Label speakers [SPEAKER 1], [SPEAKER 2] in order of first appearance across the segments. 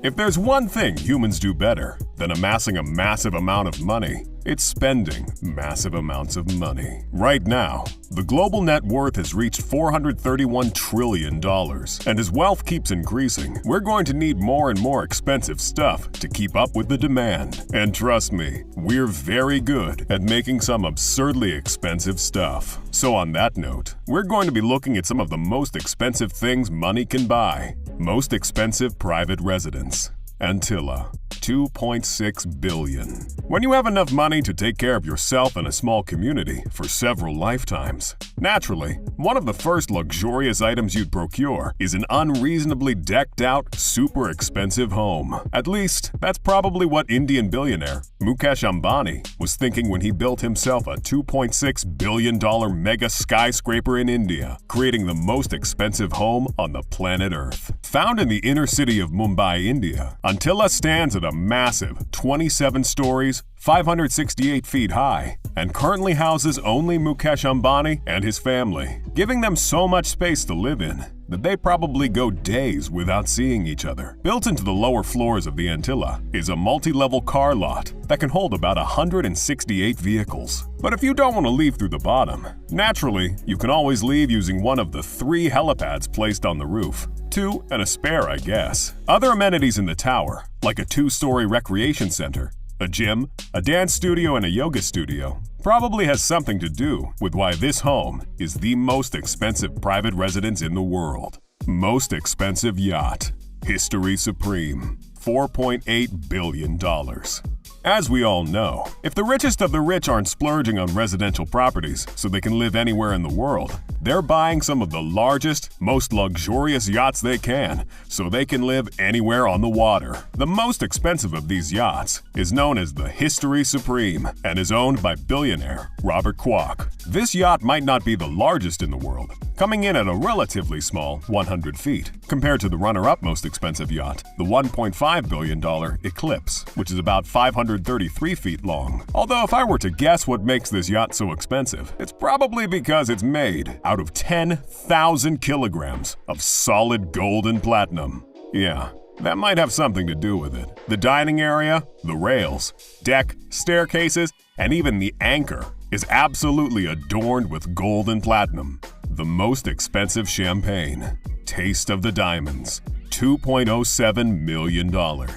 [SPEAKER 1] If there's one thing humans do better than amassing a massive amount of money, it's spending massive amounts of money. Right now, the global net worth has reached $431 trillion, and as wealth keeps increasing, we're going to need more and more expensive stuff to keep up with the demand. And trust me, we're very good at making some absurdly expensive stuff. So on that note, we're going to be looking at some of the most expensive things money can buy. Most expensive private residence. Antilla, $2.6 billion. When you have enough money to take care of yourself and a small community for several lifetimes, naturally, one of the first luxurious items you'd procure is an unreasonably decked out, super expensive home. At least, that's probably what Indian billionaire Mukesh Ambani was thinking when he built himself a $2.6 billion mega skyscraper in India, creating the most expensive home on the planet Earth. Found in the inner city of Mumbai, India, Antilla stands at a massive 27 stories, 568 feet high, and currently houses only Mukesh Ambani and his family, giving them so much space to live in that they probably go days without seeing each other. Built into the lower floors of the Antilla is a multi-level car lot that can hold about 168 vehicles. But if you don't want to leave through the bottom, naturally, you can always leave using one of the 3 helipads placed on the roof. 2 and a spare, I guess. Other amenities in the tower, like a 2-story recreation center, a gym, a dance studio, and a yoga studio, probably has something to do with why this home is the most expensive private residence in the world. Most expensive yacht. History supreme. $4.8 billion. As we all know, if the richest of the rich aren't splurging on residential properties so they can live anywhere in the world, they're buying some of the largest, most luxurious yachts they can so they can live anywhere on the water. The most expensive of these yachts is known as the History Supreme and is owned by billionaire Robert Kwok. This yacht might not be the largest in the world, coming in at a relatively small 100 feet, compared to the runner-up most expensive yacht, the $1.5 billion Eclipse, which is about 533 feet long. Although if I were to guess what makes this yacht so expensive, it's probably because it's made out of 10,000 kilograms of solid gold and platinum. Yeah, that might have something to do with it. The dining area, the rails, deck, staircases, and even the anchor is absolutely adorned with gold and platinum. The most expensive champagne. Taste of the Diamonds. $2.07 million.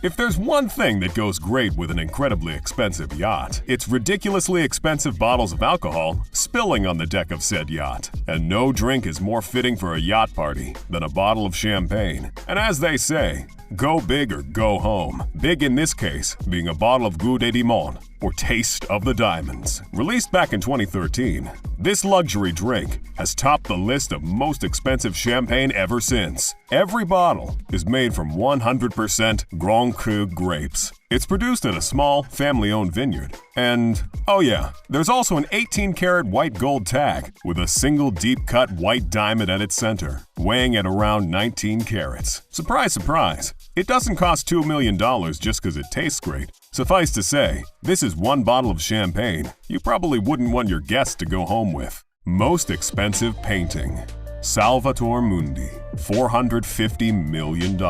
[SPEAKER 1] If there's one thing that goes great with an incredibly expensive yacht, it's ridiculously expensive bottles of alcohol spilling on the deck of said yacht. And no drink is more fitting for a yacht party than a bottle of champagne. And as they say, go big or go home. Big in this case being a bottle of Goût des Diamonds, or Taste of the Diamonds. Released back in 2013, this luxury drink has topped the list of most expensive champagne ever since. Every bottle is made from 100% Grand Cru grapes. It's produced at a small, family-owned vineyard. And, oh yeah, there's also an 18-karat white gold tag with a single deep-cut white diamond at its center, weighing at around 19 carats. Surprise, surprise, it doesn't cost $2 million just because it tastes great. Suffice to say, this is one bottle of champagne you probably wouldn't want your guests to go home with. Most expensive painting. Salvator Mundi, $450 million.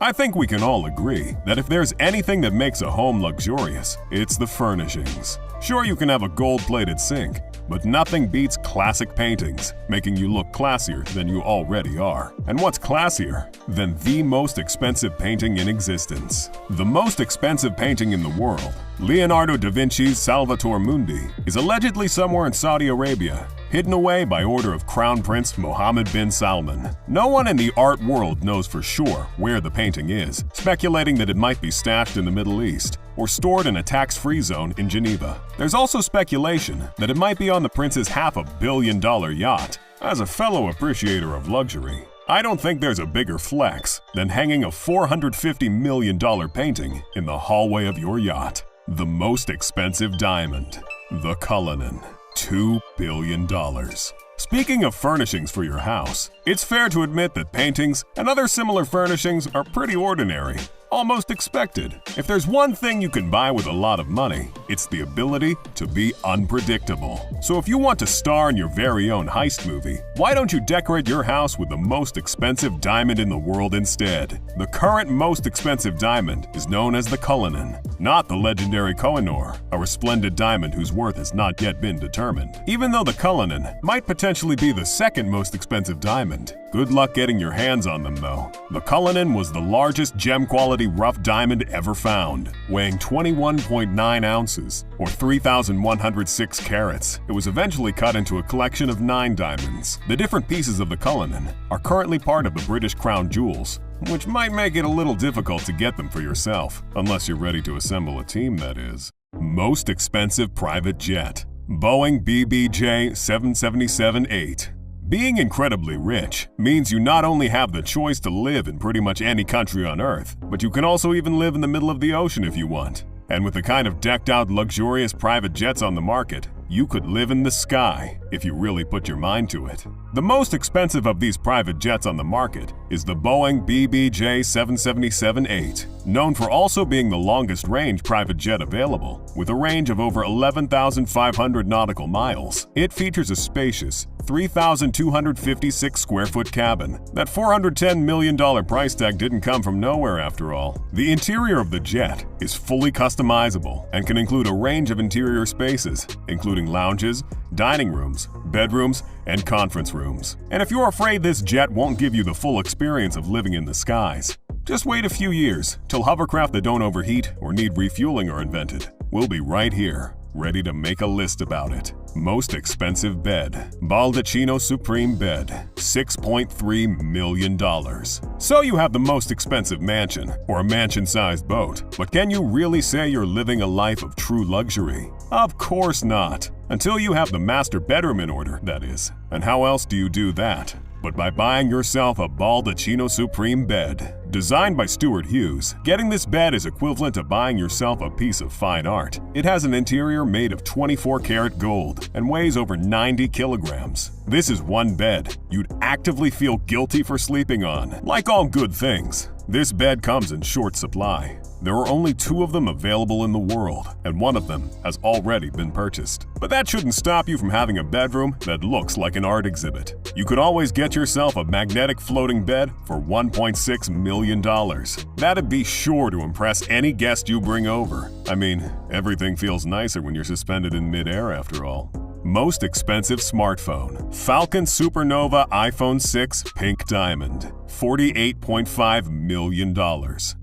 [SPEAKER 1] I think we can all agree that if there's anything that makes a home luxurious, it's the furnishings. Sure, you can have a gold-plated sink, but nothing beats classic paintings, making you look classier than you already are. And what's classier than the most expensive painting in existence? The most expensive painting in the world, Leonardo da Vinci's Salvator Mundi, is allegedly somewhere in Saudi Arabia, hidden away by order of Crown Prince Mohammed bin Salman. No one in the art world knows for sure where the painting is, speculating that it might be stashed in the Middle East or stored in a tax-free zone in Geneva. There's also speculation that it might be on the prince's $500 million yacht. As a fellow appreciator of luxury, I don't think there's a bigger flex than hanging a $450 million painting in the hallway of your yacht. The most expensive diamond. The Cullinan. $2 billion. Speaking of furnishings for your house, it's fair to admit that paintings and other similar furnishings are pretty ordinary. Almost expected. If there's one thing you can buy with a lot of money, it's the ability to be unpredictable. So if you want to star in your very own heist movie, why don't you decorate your house with the most expensive diamond in the world instead? The current most expensive diamond is known as the Cullinan, not the legendary Kohinoor, a resplendent diamond whose worth has not yet been determined. Even though the Cullinan might potentially be the second most expensive diamond, good luck getting your hands on them though. The Cullinan was the largest gem-quality rough diamond ever found, weighing 21.9 ounces, or 3,106 carats. It was eventually cut into a collection of 9 diamonds. The different pieces of the Cullinan are currently part of the British Crown Jewels, which might make it a little difficult to get them for yourself, unless you're ready to assemble a team, that is. Most expensive private jet. Boeing BBJ 777-8. Being incredibly rich means you not only have the choice to live in pretty much any country on Earth, but you can also even live in the middle of the ocean if you want. And with the kind of decked-out luxurious private jets on the market, you could live in the sky if you really put your mind to it. The most expensive of these private jets on the market is the Boeing BBJ 777-8, known for also being the longest-range private jet available, with a range of over 11,500 nautical miles. It features a spacious 3,256 square foot cabin. That $410 million price tag didn't come from nowhere after all. The interior of the jet is fully customizable and can include a range of interior spaces, including lounges, dining rooms, bedrooms, and conference rooms. And if you're afraid this jet won't give you the full experience of living in the skies, just wait a few years till hovercraft that don't overheat or need refueling are invented. We'll be right here, ready to make a list about it. Most expensive bed. Baldacchino Supreme Bed, $6.3 million. So you have the most expensive mansion, or a mansion-sized boat, but can you really say you're living a life of true luxury? Of course not. Until you have the master bedroom in order, that is. And how else do you do that? But by buying yourself a Baldacchino Supreme Bed. Designed by Stuart Hughes, getting this bed is equivalent to buying yourself a piece of fine art. It has an interior made of 24-karat gold and weighs over 90 kilograms. This is one bed you'd actively feel guilty for sleeping on. Like all good things, this bed comes in short supply. There are only 2 of them available in the world, and one of them has already been purchased. But that shouldn't stop you from having a bedroom that looks like an art exhibit. You could always get yourself a magnetic floating bed for $1.6 million. That'd be sure to impress any guest you bring over. I mean, everything feels nicer when you're suspended in midair after all. Most expensive smartphone. Falcon Supernova iPhone 6 Pink Diamond, $48.5 million.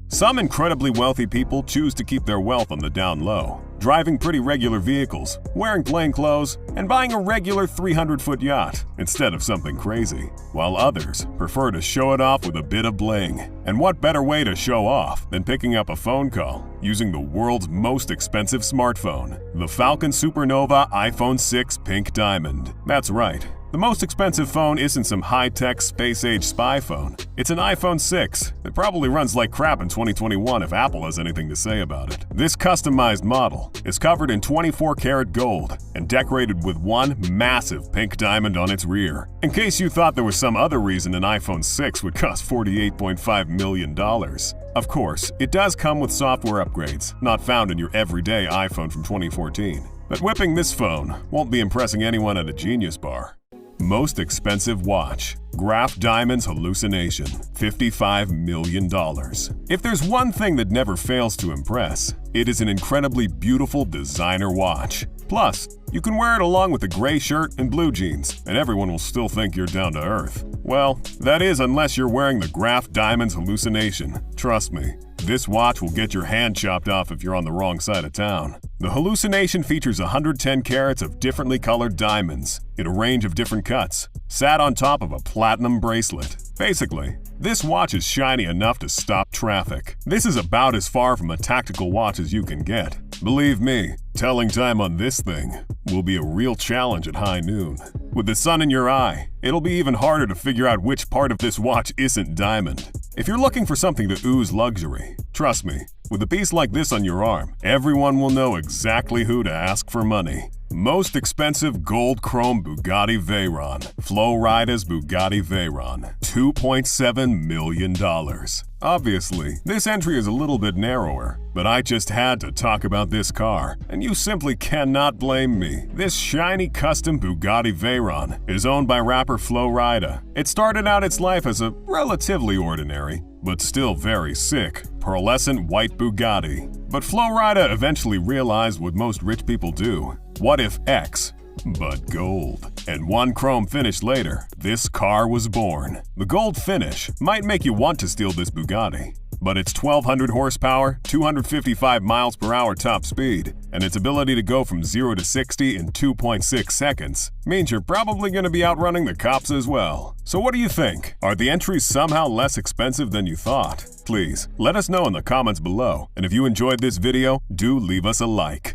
[SPEAKER 1] Some incredibly wealthy people choose to keep their wealth on the down low, driving pretty regular vehicles, wearing plain clothes, and buying a regular 300-foot yacht instead of something crazy, while others prefer to show it off with a bit of bling. And what better way to show off than picking up a phone call using the world's most expensive smartphone, the Falcon Supernova iPhone 6 Pink Diamond. That's right. The most expensive phone isn't some high-tech, space-age spy phone. It's an iPhone 6 that probably runs like crap in 2021 if Apple has anything to say about it. This customized model is covered in 24-karat gold and decorated with one massive pink diamond on its rear. In case you thought there was some other reason an iPhone 6 would cost $48.5 million. Of course, it does come with software upgrades, not found in your everyday iPhone from 2014. But whipping this phone won't be impressing anyone at a Genius Bar. Most expensive watch. Graf Diamonds Hallucination, $55 million. If there's one thing that never fails to impress, it is an incredibly beautiful designer watch. Plus, you can wear it along with a gray shirt and blue jeans, and everyone will still think you're down to earth. Well, that is unless you're wearing the Graf Diamonds Hallucination. Trust me, this watch will get your hand chopped off if you're on the wrong side of town. The Hallucination features 110 carats of differently colored diamonds in a range of different cuts, sat on top of a platinum bracelet. Basically, this watch is shiny enough to stop traffic. This is about as far from a tactical watch as you can get. Believe me, telling time on this thing will be a real challenge at high noon. With the sun in your eye, it'll be even harder to figure out which part of this watch isn't diamond. If you're looking for something to ooze luxury, trust me, with a piece like this on your arm, everyone will know exactly who to ask for money. Most expensive gold chrome Bugatti Veyron. Slowed-Reverb Bugatti Veyron. $2.7 million. Obviously, this entry is a little bit narrower, but I just had to talk about this car, and you simply cannot blame me. This shiny custom Bugatti Veyron is owned by rapper Slowed-Reverb. It started out its life as a relatively ordinary, but still very sick, pearlescent white Bugatti. But Slowed-Reverb eventually realized what most rich people do. What if X, but gold? And one chrome finish later, this car was born. The gold finish might make you want to steal this Bugatti, but its 1,200 horsepower, 255 miles per hour top speed, and its ability to go from 0 to 60 in 2.6 seconds means you're probably going to be outrunning the cops as well. So what do you think? Are the entries somehow less expensive than you thought? Please, let us know in the comments below, and if you enjoyed this video, do leave us a like.